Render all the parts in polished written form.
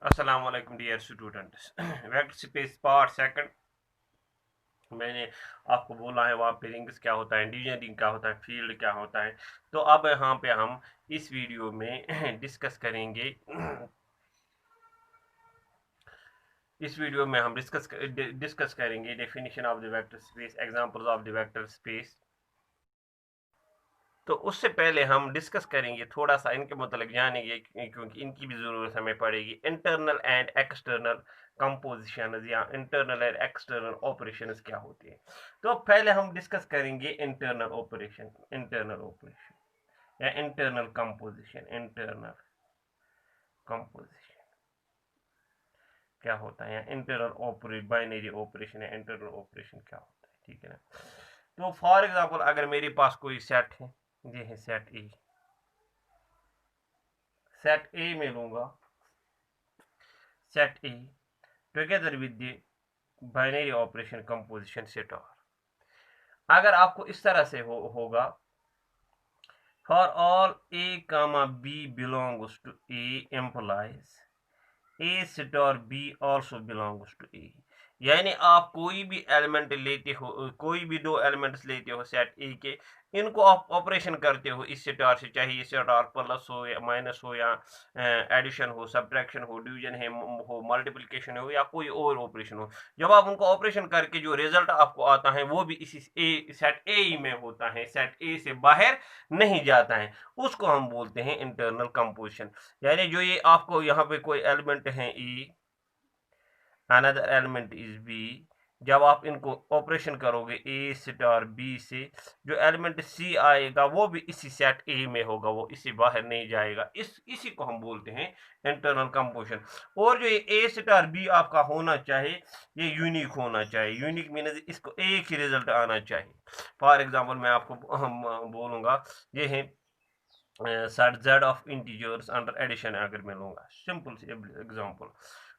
अस्सलाम वालेकुम dear students. Vector space part second. मैंने आपको बोला है वहाँ पे रिंग्स क्या होता है, डिवीजन रिंग क्या होता है, फील्ड क्या होता है। तो अब यहाँ पे हम इस वीडियो में डिस्कस करेंगे। इस वीडियो में हम डिस्कस करेंगे definition of the vector space, examples of the vector space. तो उससे पहले हम डिस्कस करेंगे, थोड़ा सा इनके मतलब जानेंगे, क्योंकि इनकी भी ज़रूरत हमें पड़ेगी। इंटरनल एंड एक्सटर्नल कंपोजिशन या इंटरनल एंड एक्सटर्नल ऑपरेशंस क्या होते हैं। तो पहले हम डिस्कस करेंगे इंटरनल ऑपरेशन या इंटरनल कंपोजिशन क्या होता है, या इंटरनल ऑपरेट बाइनरी ऑपरेशन या इंटरनल ऑपरेशन क्या होता है। ठीक है ना। तो फॉर एग्जांपल अगर मेरे पास कोई सेट है, ये है सेट ए में लूंगा, set A together with the binary operation composition set और अगर आपको इस तरह से होगा, for all A comma B belongs to A implies A star B also belongs to A. यानी आप कोई भी एलिमेंट लेते हो, कोई भी दो एलिमेंट्स लेते हो सेट ए के, इनको आप ऑपरेशन करते हो इस स्टार से, चाहे ये स्टार प्लस हो या माइनस हो, या एडिशन हो, सब्ट्रैक्शन हो, डिवीजन है हो, मल्टीप्लिकेशन हो, या कोई और ऑपरेशन हो। जब आप उनको ऑपरेशन करके जो रिजल्ट आपको आता है वो भी इसी ए सेट ए में होता है, सेट ए से बाहर नहीं जाता है। उसको हम बोलते हैं इंटरनल कंपोजिशन। यानी जो ये आपको यहाँ पे कोई एलिमेंट है ई, अनदर एलिमेंट इज बी, जब आप इनको ऑपरेशन करोगे ए स्टार बी से, जो एलिमेंट सी आएगा वो भी इसी सेट ए में होगा, वो इसी बाहर नहीं जाएगा। इसी को हम बोलते हैं इंटरनल कंपोजिशन। और जो ये ए स्टार बी आपका होना चाहिए, ये यूनिक होना चाहिए। यूनिक मीन्स इसको एक ही रिजल्ट आना चाहिए। फॉर एग्जांपल मैं आपको बोलूंगा, ये है set Z of integers under addition. अगर मैं लूंगा सिंपल सी एग्जांपल,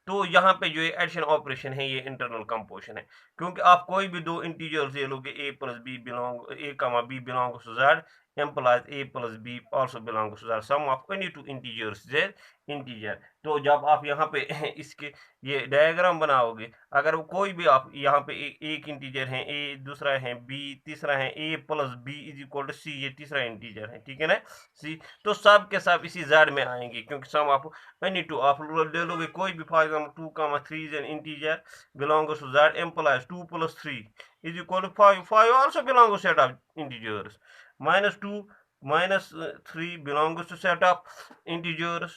तो यहाँ पे जो ये एडिशन ऑपरेशन है ये इंटरनल कंपोजिशन है, क्योंकि आप कोई भी दो इंटीजर्स ले लोगे, a plus b belong a comma b belongs to Z implies a plus b also belongs to the sum of any two integers z integer. तो जब आप यहाँ पे इसके ये डायग्राम बनाओगे, अगर कोई भी आप यहाँ पे एक इंटीजर है ए, दूसरा है बी, तीसरा है A plus B is equal to C, ये तीसरा इंटीजर है, ठीक है ना सी। तो सब के सब इसी जेड में आएंगे, क्योंकि सम आप एनी टू आप ले लोगे कोई भी, for example 2, 3 is an integer belongs to Z implies 2 plus 3 is equal to 5, 5 also belongs to set of integers, minus 2 minus 3 belongs to set of integers.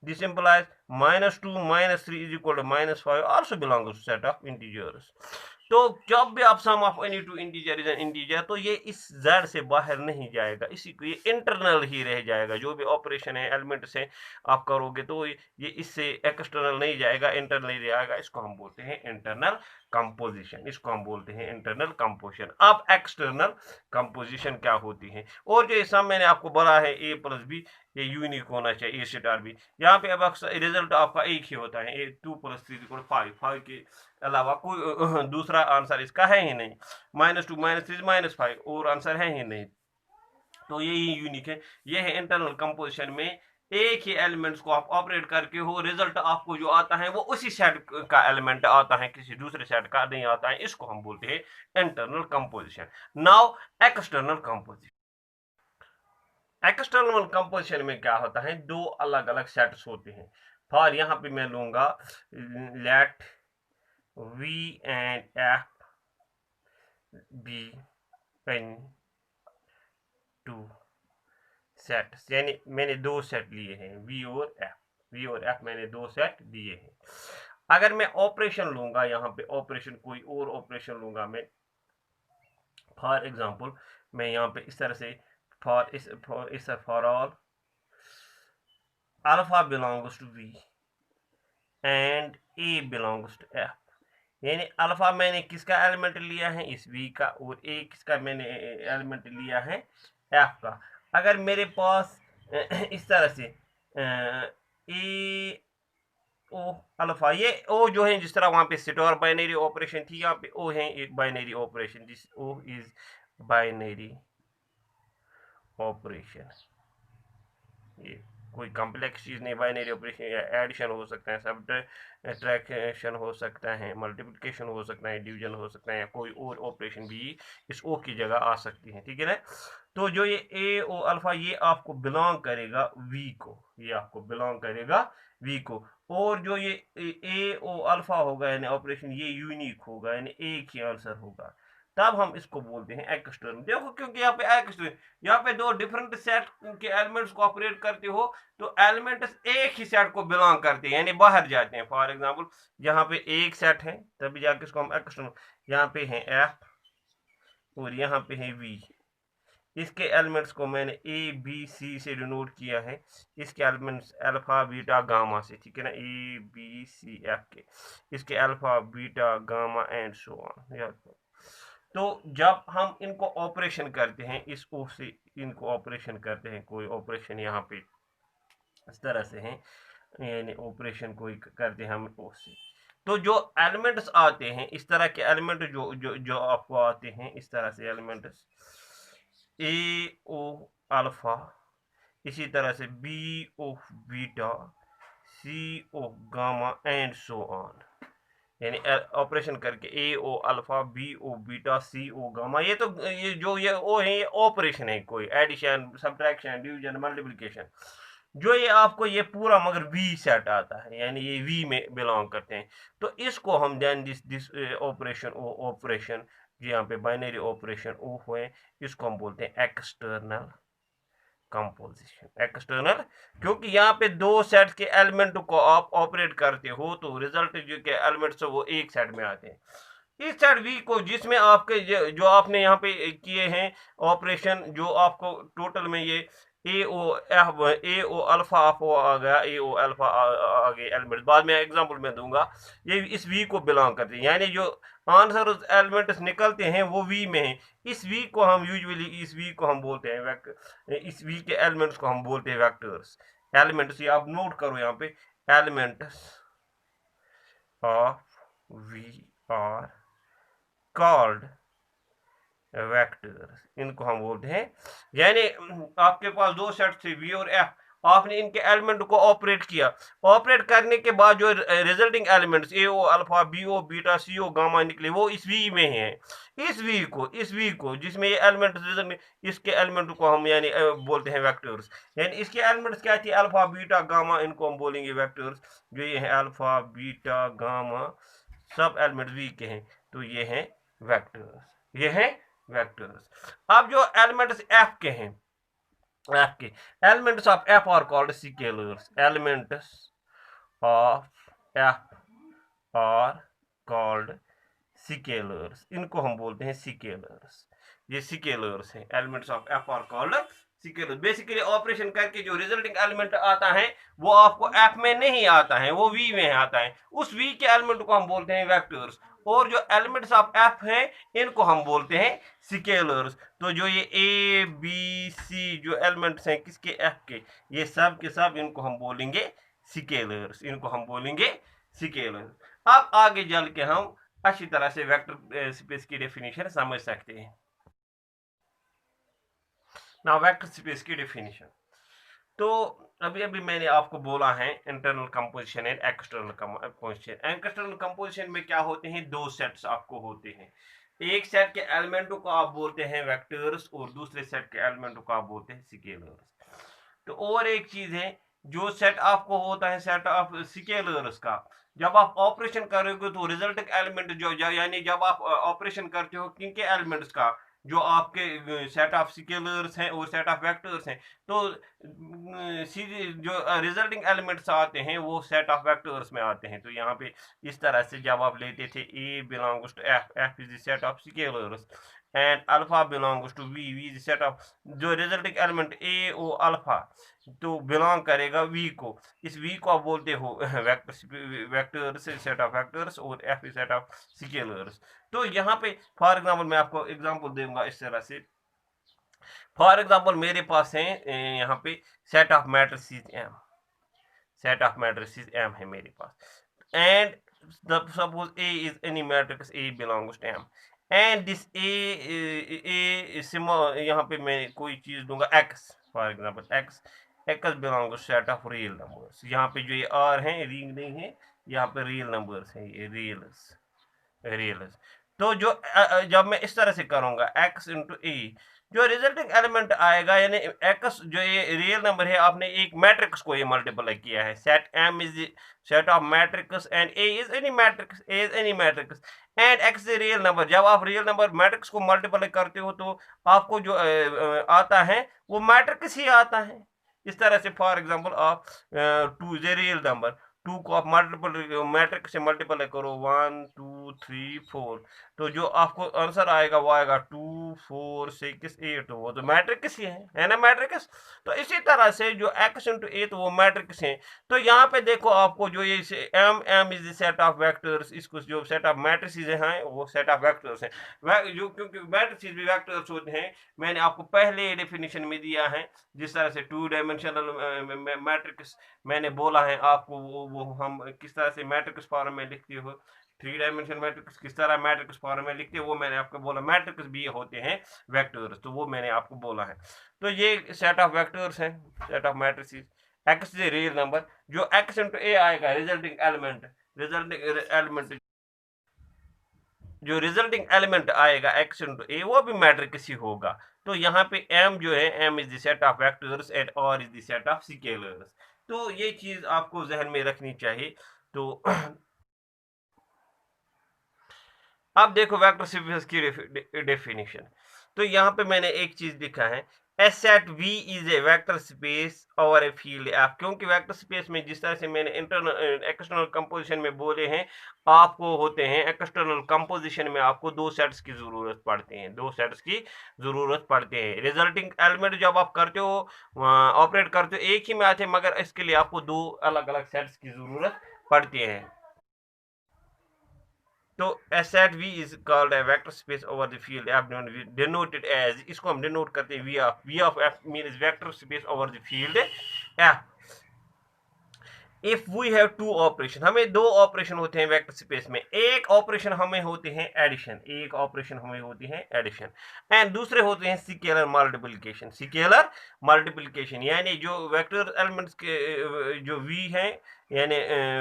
This implies minus 2 minus 3 is equal to minus 5 also belongs to set of integers. तो जब भी आप sum of any two integer is an integer, तो ये इस Z से बाहर नहीं जाएगा, इसी को ये इंटरनल ही रह जाएगा। जो भी ऑपरेशन है एलिमेंट से आप करोगे तो ये इससे एक्सटर्नल नहीं जाएगा, इंटरनल ही रहेगा। इसको हम बोलते हैं इंटरनल कंपोजिशन, इसको हम बोलते हैं इंटरनल कंपोजिशन। अब एक्सटर्नल कंपोजिशन क्या होती है, और जो सम मैंने आपको बोला है ए प्लस बी, ये यूनिक होना चाहिए, ए स्टार बी। यहाँ पे अब रिजल्ट आपका एक ही होता है, ए 2 प्लस 3 5, 5 के अलावा कोई दूसरा आंसर इसका है ही नहीं। -2 -3 -5 और आंसर है ही नहीं। तो यही यूनिक है, ये है इंटरनल कंपोजिशन में एक ही एलिमेंट्स को आप ऑपरेट करके हो, रिजल्ट आपको जो आता है वो उसी सेट का एलिमेंट आता है, किसी दूसरे सेट का नहीं आता है। इसको हम बोलते हैं internal composition. Now external composition. External composition में क्या होता है, दो अलग अलग सेट्स होते हैं। फॉर यहाँ पे मैं लूंगा let V and F be in two set, यानी मैंने दो सेट लिए हैं वी और एफ मैंने दो सेट दिए हैं। अगर मैं ऑपरेशन लूंगा, यहाँ पे ऑपरेशन कोई और ऑपरेशन लूंगा मैं, फॉर एग्जांपल मैं यहाँ पे इस तरह से, for all alpha belongs to V and a belongs to F, यानी अल्फा मैंने किसका एलिमेंट लिया है, इस वी का, और ए किसका मैंने एलिमेंट लिया है, एफ का। अगर मेरे पास इस तरह से ए ओ अल्फा, ये ओ जो है जिस तरह वहां पे स्टार बाइनरी ऑपरेशन थी, यहाँ पे ओ है एक binary operation, this o is binary operation, ये कोई कॉम्प्लेक्स चीज़ नहीं, बाइनरी ऑपरेशन या एडिशन हो सकता है, सब्ट्रैक्शन हो सकता है, मल्टीप्लिकेशन हो सकता है, डिवीजन हो सकता है, या कोई और ऑपरेशन भी इस ओ की जगह आ सकती है, ठीक है ना। तो जो ये ए ओ अल्फा ये आपको बिलोंग करेगा वी को, ये आपको बिलोंग करेगा वी को। और जो ये ए ओ अल्फा होगा यानी ऑपरेशन ये यूनिक होगा यानी एक ही आंसर होगा, तब हम इसको बोलते हैं एक्सटर्नल। देखो क्योंकि यहाँ पे एक्सटर्नल, यहाँ पे दो डिफरेंट सेट के एलिमेंट्स को ऑपरेट करते हो तो एलिमेंट्स एक ही सेट को बिलोंग करते हैं यानी बाहर जाते हैं। फॉर एग्जांपल यहाँ पे एक सेट है तभी जाके इसको हम एक्सटर्नल, यहाँ पे है एफ और यहाँ पे है वी, इसके एलिमेंट्स को मैंने ए बी सी से डिनोट किया है, इसके एलिमेंट्स अल्फा बीटा गामा से, ठीक है ना, ए बी सी एफ के, इसके alpha beta gamma and so on. तो जब हम इनको ऑपरेशन करते हैं इस ओ से इनको ऑपरेशन करते हैं, कोई ऑपरेशन यहाँ पे इस तरह से है यानी ऑपरेशन कोई करते हैं हम ओ से, तो जो एलिमेंट्स आते हैं इस तरह के एलिमेंट जो जो जो आपको आते हैं इस तरह से एलिमेंट्स ए ओ अल्फा, इसी तरह से b o beta, c o gamma and so on, यानी ऑपरेशन करके a O alpha b o beta c o gamma, ये तो ये जो ये ओ है ये ऑपरेशन है, कोई एडिशन सब्ट्रैक्शन डिवीजन मल्टीप्लिकेशन, जो ये आपको ये पूरा मगर वी सेट आता है यानी ये वी में बिलोंग करते हैं। तो इसको हम then this operation o operation यहाँ पे बाइनरी ऑपरेशन ओ हुए, इसको हम बोलते हैं एक्सटर्नल कंपोजिशन। एक्सटर्नल क्योंकि यहाँ पे दो सेट के एलिमेंट को आप ऑपरेट करते हो तो रिजल्ट जो के एलिमेंट्स वो एक सेट में आते हैं। इस सेट वी को जिसमें आपके जो आपने यहाँ पे किए हैं ऑपरेशन, जो आपको टोटल में ये ए ओ अल्फा आपको आ गया, ए ओ अल्फा आगे एलिमेंट बाद में एग्जांपल में दूंगा, ये इस वी को बिलोंग करते हैं यानी जो आंसर एलिमेंट्स निकलते हैं वो वी में है। इस वी को हम यूजुअली इस वी को हम बोलते हैं इस वी के एलिमेंट्स को हम बोलते हैं वेक्टर्स। एलिमेंट्स ये आप नोट करो यहाँ पे, elements of V are called vectors, इनको हम बोलते हैं। यानी आपके पास दो सेट थे वी और एफ, आपने इनके एलिमेंट को ऑपरेट किया, ऑपरेट करने के बाद जो रिजल्टिंग एलिमेंट्स ए ओ alpha b o beta c o gamma निकले वो इस वी में है। इस वी को जिसमें ये एलिमेंट रिजल्ट, इसके एलिमेंट को हम यानी बोलते हैं वेक्टर्स। यानी इसके एलिमेंट्स क्या थी अल्फा बीटा गामा, इनको हम बोलेंगे वेक्टर्स। जो ये है अल्फा बीटा गामा सब एलिमेंट वी के हैं तो ये हैं वेक्टर्स, ये हैं वेक्टर्स। अब जो एलिमेंट्स एफ के हैं, एफ के elements of F R called scalars, elements of F R called scalars, इनको हम बोलते हैं स्केलर्स। ये स्केलर्स हैं, elements of F R called scalars. Basically operation करके जो रिजल्टिंग एलिमेंट आता है वो आपको एफ में नहीं आता है, वो वी में आता है, उस वी के एलिमेंट को हम बोलते हैं वेक्टर्स। और जो एलिमेंट्स ऑफ एफ हैं इनको हम बोलते हैं स्केलर्स। तो जो ये ए बी सी जो एलिमेंट्स हैं किसके एफ के, ये सब के सब इनको हम बोलेंगे स्केलर्स, इनको हम बोलेंगे स्केलर्स। अब आगे चल के हम अच्छी तरह से वेक्टर स्पेस की डेफिनेशन समझ सकते हैं। नाउ वेक्टर स्पेस की डेफिनेशन, तो अभी अभी मैंने आपको बोला है internal composition and external composition. External composition में क्या होते हैं, दो सेट्स आपको होते हैं, एक सेट के एलिमेंटों को आप बोलते हैं वेक्टर्स और दूसरे सेट के एलिमेंटों को आप बोलते हैं स्केलर्स। तो और एक चीज है, जो सेट आपको होता है सेट ऑफ स्केलर्स का, जब आप ऑपरेशन करोगे तो रिजल्टिंग एलिमेंट जो यानी जब आप ऑपरेशन करते हो किनके एलिमेंट्स का, जो आपके सेट ऑफ स्केलर्स हैं और सेट ऑफ वेक्टर्स हैं, तो जो रिजल्टिंग एलिमेंट्स आते हैं वो सेट ऑफ वेक्टर्स में आते हैं। तो यहाँ पे इस तरह से जब आप लेते थे A belongs to F, F is the set of scalars and alpha belongs to V, V is the set of जो resulting element A O alpha तो बिलोंग करेगा वी को, इस वी को आप बोलते हो वेक्टर्स सेट ऑफ वेक्टर्स और F is set of scalars. तो यहाँ पे फॉर एग्जांपल मैं आपको एग्जांपल दूंगा इस तरह से, फॉर एग्जांपल मेरे पास है यहाँ पे set of matrices M, set of matrices M है मेरे पास, and suppose A is any matrix A belongs to M and this A यहाँ पे मैं कोई चीज दूंगा X, for example X X belong set of real numbers. यहाँ पे जो ये आर हैं रिंग नहीं है, यहाँ पे रियल नंबर्स हैं, ये रियल्स। तो जो जब मैं इस तरह से करूंगा x इंटू ए, जो रिजल्टिंग एलिमेंट आएगा यानी x जो ये रियल नंबर है, आपने एक मैट्रिक्स को ये मल्टीप्लाई किया है। Set m is set of matrix and a is any matrix, a is any matrix and x is real number. जब आप रियल नंबर मैट्रिक्स को मल्टीप्लाई करते हो तो आपको जो आता है वो मैट्रिक्स ही आता है। इस तरह से फॉर एग्जांपल आप 2 इज ए रियल नंबर, 2 को आप मल्टीपल मैट्रिक्स से मल्टीप्लाई करो 1 2 3 4, तो जो आपको आंसर आएगा वो आएगा 2 4 6 8, वो तो मैट्रिक्स ही है ना मैट्रिक्स। तो इसी तरह से जो x इंटू 8 वो मैट्रिक्स है। तो यहाँ पे देखो आपको जो ये m is the set of vectors, इसको जो सेट ऑफ मैट्रिसेस हैं वो सेट ऑफ वेक्टर्स हैं। जो क्योंकि मैट्रिसेस भी वेक्टर्स होते हैं, मैंने आपको पहले डेफिनेशन में दिया है। जिस तरह से 2 डायमेंशनल मैट्रिक्स मैंने बोला है आपको, वो हम किस तरह से मैट्रिक्स फॉर्म में लिखते हो, 3 डायमेंशन मैट्रिक्स किस तरह मैट्रिक्स फॉर्म में लिखते हैं, वो मैंने आपको बोला। मैट्रिक्स भी होते हैं वेक्टर्स, तो वो मैंने आपको बोला है। तो ये सेट ऑफ वेक्टर्स हैं, set of matrices. X is real number, जो एक्स इंटू ए आएगा रिजल्टिंग एलिमेंट जो रिजल्टिंग एलिमेंट आएगा एक्स इंटू ए वो भी मैट्रिक्स ही होगा। तो यहाँ पे m जो है, m is the set of vectors and r is the set of scalars. तो ये चीज आपको जहन में रखनी चाहिए। तो अब देखो वेक्टर स्पेस की डेफिनेशन। तो यहाँ पे मैंने एक चीज लिखा है, a set V is a vector space और ए फील्ड F। क्योंकि वेक्टर स्पेस में जिस तरह से मैंने इंटरनल एक्सटर्नल कंपोजिशन में बोले हैं, आपको होते हैं एक्सटर्नल कंपोजिशन में आपको 2 सेट्स की जरूरत पड़ती है, 2 सेट्स की जरूरत पड़ती है। रिजल्टिंग एलिमेंट जब आप करते हो, ऑपरेट करते हो, एक ही में आते हैं, मगर इसके लिए आपको 2 अलग अलग सेट्स की जरूरत पड़ती है। तो a set V is called a vector space over the field F denoted as, इसको हम डिनोट करते हैं V of F means vector space over the field F। If we have 2 operation, हमें 2 ऑपरेशन होते हैं वेक्टर स्पेस में। एक operation हमें होते हैं एडिशन, एक ऑपरेशन हमें होती है एडिशन, एंड दूसरे होते हैं स्केलर मल्टीप्लिकेशन। स्केलर मल्टीप्लिकेशन यानी जो वेक्टर एलिमेंट्स के जो वी हैं, यानी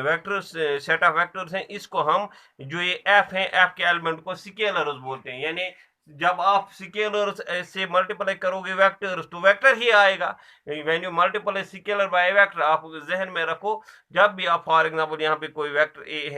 वेक्टर्स, सेट ऑफ वेक्टर्स हैं, इसको हम जो ये एफ है, एफ के एलिमेंट को स्केलर्स बोलते हैं। यानी जब आप स्केलर्स से मल्टीप्लाई करोगे वेक्टर्स तो वेक्टर ही आएगा। When you multiply scalar by vector, आप जहन में रखो, जब भी आप फॉर एग्जांपल यहाँ पे कोई वेक्टर ए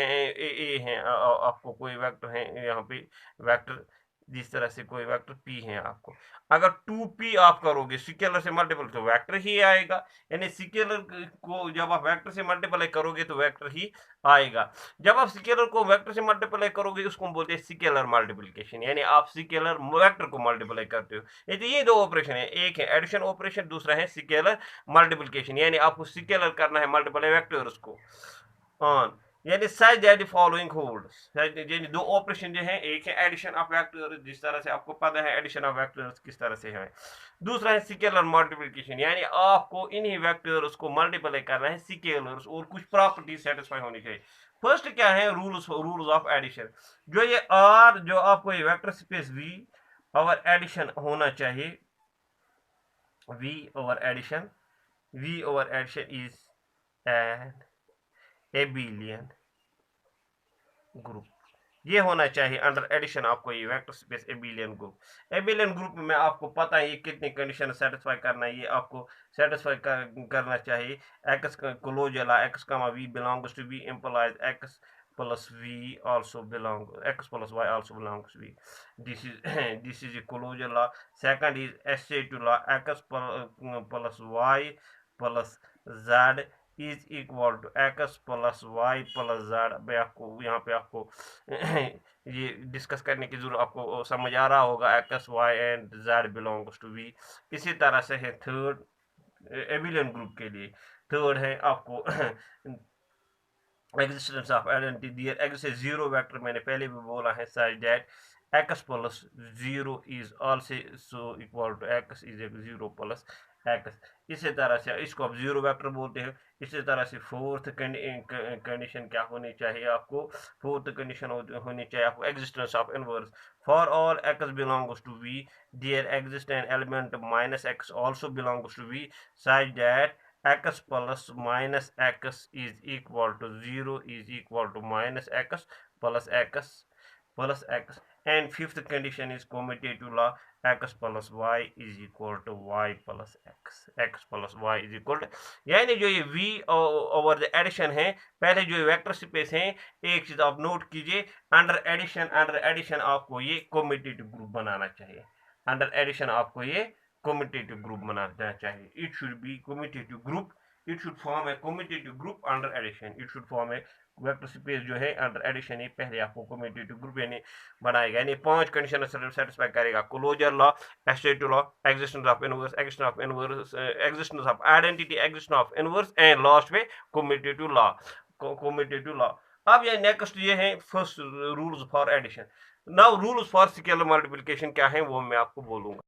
है, आपको कोई वेक्टर है यहाँ पे वेक्टर, जिस तरह से कोई वेक्टर पी है आपको, अगर 2p आप करोगे स्केलर से मल्टीपल तो वेक्टर ही आएगा। यानी स्केलर को जब आप वेक्टर से मल्टीप्लाई करोगे तो वेक्टर ही आएगा। जब आप स्केलर को वेक्टर से मल्टीप्लाई करोगे उसको हम बोलते हैं स्केलर मल्टीप्लिकेशन, यानी आप स्केलर वेक्टर को मल्टीप्लाई करते हो। ये 2 ऑपरेशन है, एक है एडिशन ऑपरेशन, दूसरा है स्केलर मल्टीप्लिकेशन। यानी आपको स्केलर करना है मल्टीप्लाई वेक्टर्स को ऑन, यानी such that the following holds. यानी 2 ऑपरेशन जो है, एक है एडिशन ऑफ वेक्टर्स, जिस तरह से आपको पता है एडिशन ऑफ वेक्टर्स किस तरह से है। दूसरा है स्केलर मल्टीप्लिकेशन, यानी आपको इन्हीं वेक्टर्स को मल्टीप्लाई करना है स्केलर्स, और कुछ प्रॉपर्टी सेटिस्फाई होनी चाहिए। फर्स्ट क्या है, रूल्स ऑफ एडिशन। जो ये आर, जो आपको ये वेक्टर स्पेस वी और एडिशन होना चाहिए, V over addition is an abelian group. ये होना चाहिए अंडर एडिशन आपको ये vector space abelian group. Abelian group में आपको पता है ये कितनी कंडीशन सेटिस्फाई करना है, ये आपको सेटिस्फाई करना चाहिए। X closure x comma v belongs to V implies x plus v also belong, x plus y also belongs to v। this is a closure law। second is SJ2 law, x plus y plus z is equal to x plus y plus z. मैं आपको यहाँ पे आपको ये discuss करने की जरूरत, आपको समझ आ रहा होगा, x y and z belongs to V. इसी तरह से है थर्ड एबिलियन ग्रुप के लिए, थर्ड है आपको existence of identity there x is zero vector, मैंने पहले भी बोला है, such that x plus zero is also equal to x is zero plus x. इसी तरह से इसको आप जीरो वेक्टर बोलते हैं। इसी तरह से फोर्थ कंडीशन क्या होनी चाहिए आपको, फोर्थ कंडीशन होनी चाहिए आपको existence of inverse. For all x belongs to V there exist an element minus x also belongs to V such that x plus minus x is equal to 0 is equal to minus x plus x, and fifth condition is commutative law x plus y is equal to y plus x plus y is equal to, यानी जो ये v over the addition है, पहले जो vector space है, एक चीज आप नोट कीजिए, अंडर एडिशन आपको ये कम्यूटेटिव ग्रुप बनाना चाहिए। अंडर एडिशन आपको ये कम्यूटेटिव ग्रुप बनाना चाहिए। It should be commutative group, it should form a commutative group under addition, it should form a vector space जो है अंडर एडिशन ही पहले आपको कम्यूटेटिव ग्रुप यानी बनाएगा, यानी 5 कंडीशन सेटिस्फाई करेगा। Closure law, associative law, existence of inverse, existence of identity, existence of inverse, and last में commutative law. अब ये नेक्स्ट ये है first rules for addition. Now rules for scalar multiplication क्या है वो मैं आपको बोलूंगा।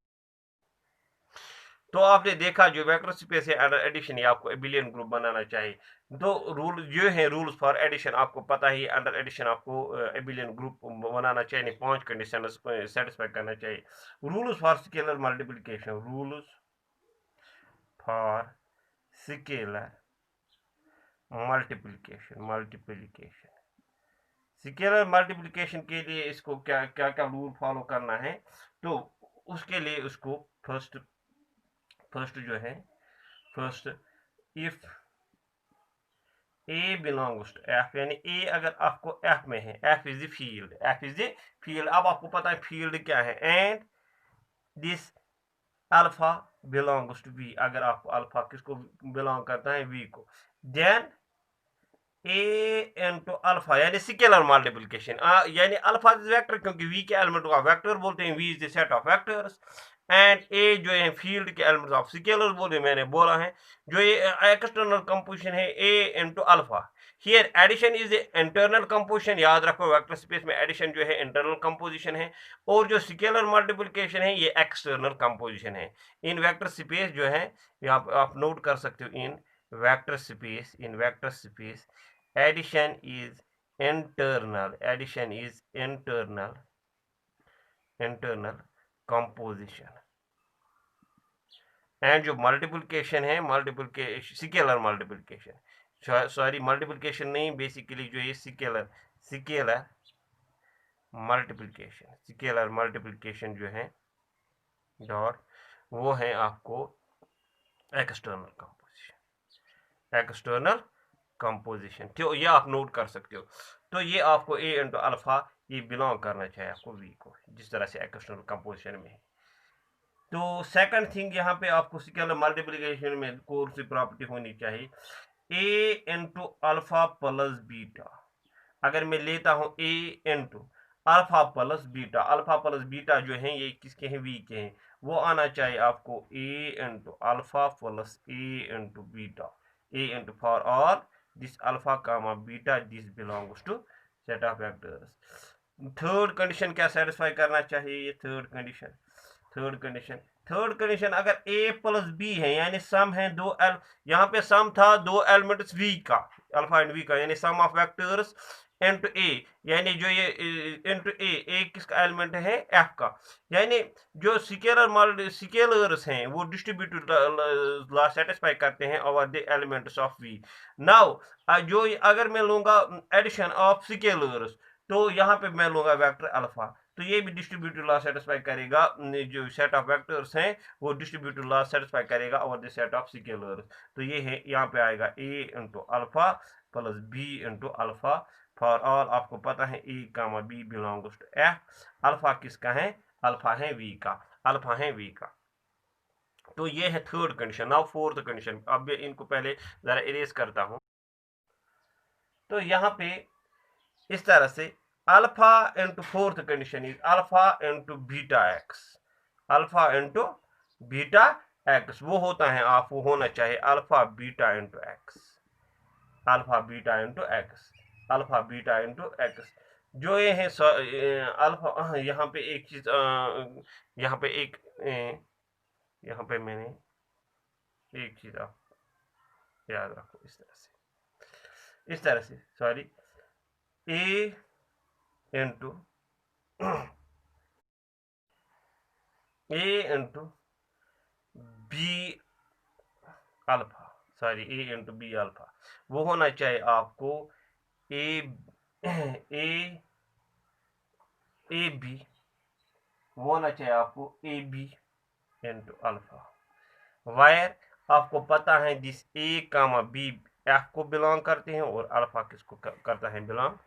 तो आपने देखा जो वेक्टर स्पेस है अंडर एडिशन, आपको एबिलियन ग्रुप बनाना चाहिए। तो रूल जो है रूल्स फॉर एडिशन आपको पता ही, अंडर एडिशन आपको एबिलियन ग्रुप बनाना चाहिए, 5 कंडीशन सेटिस्फाई करना चाहिए। Rules for scalar multiplication, rules for scalar multiplication scalar multiplication के लिए इसको क्या क्या क्या रूल फॉलो करना है, तो उसके लिए उसको फर्स्ट जो है first, if a belongs to F, यानी ए अगर आपको एफ में है, एफ इज द फील्ड, अब आपको पता है फील्ड क्या है, and this alpha belongs to V, अगर आपको अल्फा किसको बिलोंग करता है, वी को, देन ए इंटू अल्फा यानी स्केलर मल्टीप्लिकेशन, यानी अल्फा इज वेक्टर, क्योंकि वी के एलिमेंट को वेक्टर बोलते हैं, V is the set of vectors, and A जो है फील्ड के एलिमेंट ऑफ स्केलर बोले, मैंने बोला है जो ये एक्सटर्नल कंपोजिशन है A into alpha. Here addition is internal composition, याद रखो वेक्टर स्पेस में एडिशन जो है इंटरनल कंपोजिशन है, और जो स्केलर मल्टीप्लिकेशन है ये एक्सटर्नल कंपोजिशन है। इन वेक्टर स्पेस जो है यहाँ आप नोट कर सकते हो, इन vector space addition is internal composition, and जो मल्टीप्लिकेशन है, स्केलर मल्टीप्लिकेशन, सॉरी मल्टीप्लिकेशन नहीं, बेसिकली जो ये स्केलर मल्टीप्लिकेशन जो है डॉट, वो है आपको एक्सटर्नल कंपोजिशन, तो ये आप नोट कर सकते हो। तो ये आपको ए इंटू अल्फा ये बिलोंग करना चाहिए आपको वी को, जिस तरह से एक्सटर्नल कंपोजिशन में है। तो सेकंड थिंग यहाँ पे आपको स्केलर मल्टीप्लिकेशन में कौन सी प्रॉपर्टी होनी चाहिए, ए इंटू अल्फा प्लस बीटा, अगर मैं लेता हूँ ए इंटू अल्फा प्लस बीटा जो है ये किसके हैं, वी के हैं, वो आना चाहिए आपको A into alpha plus A into beta, A into for all this alpha comma beta this belongs to set of vectors. Third condition क्या सेटिस्फाई करना चाहिए, ये थर्ड कंडीशन अगर a प्लस बी है, यानी सम है दो एल, यहाँ पे सम था दो एलिमेंट्स v का, अल्फा एंड v का, यानी सम ऑफ वेक्टर्स इनटू a, यानी जो ये इनटू a किसका एलिमेंट है, f का, यानी जो स्केलर्स हैं वो डिस्ट्रीब्यूटेड लॉ सेटिस्फाई करते हैं over the elements of v। Now जो अगर मैं लूंगा एडिशन ऑफ स्केलर्स, तो यहाँ पे मैं लूंगा वेक्टर अल्फा, तो ये भी डिस्ट्रीब्यूटिव लॉ सेटिस्फाई करेगा, जो सेट ऑफ वेक्टर्स हैं वो डिस्ट्रीब्यूटिव लॉ सेटिस्फाई करेगा over the set of scalars. तो ये है, यहाँ पे आएगा a into alpha plus b into alpha, for all आपको पता है a comma b belongs to f, alpha किसका है, अल्फा है v का, तो ये है third condition. Now fourth condition, अब इनको पहले जरा इरेज करता हूँ। तो यहाँ पे इस तरह से alpha into fourth condition is alpha into beta x, वो होता है आप, वो होना चाहिए अल्फा बीटा इंटू एक्स, जो ये है अल्फा। यहाँ पे एक चीज, यहाँ पे मैंने एक चीज आप याद रखो, इस तरह से sorry, A into be alpha, sorry A into be alpha, वो होना चाहिए आपको ए ए ए बी, वो होना चाहिए आपको a b into alpha, where आपको पता है this a comma b F को बिलोंग करते हैं और अल्फा किसको करता है बिलोंग,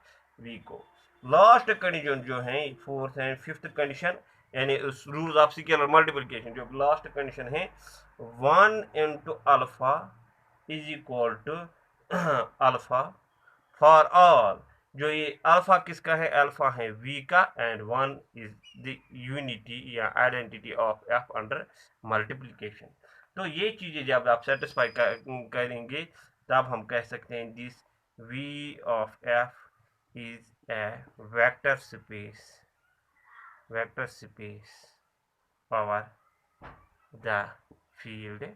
वी को। लास्ट कंडीशन जो है फोर्थ एंड फिफ्थ कंडीशन, यानी रूल्स ऑफ स्केलर मल्टीप्लिकेशन, जो लास्ट कंडीशन है 1 into alpha is equal to alpha for all, जो ये अल्फा किसका है, अल्फा है वी का, एंड 1 इज द यूनिटी या identity of F under multiplication. तो ये चीजें जब आप सेटिस्फाई करेंगे तब हम कह सकते हैं this V of F is a vector space over the field F.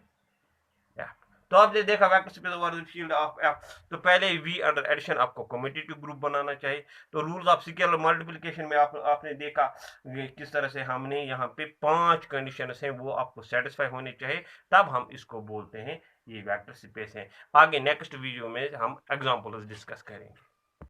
तो आपने देखा vector space over the field of F, तो पहले वी अंडर एडिशन आपको कम्यूटेटिव ग्रुप बनाना चाहिए। तो रूल्स ऑफ स्केलर मल्टीप्लिकेशन में आपने देखा किस तरह से हमने यहाँ पे 5 कंडीशन हैं वो आपको सेटिस्फाई होने चाहिए, तब हम इसको बोलते हैं ये वेक्टर स्पेस है। आगे नेक्स्ट वीडियो में हम एग्जांपल्स डिस्कस करेंगे।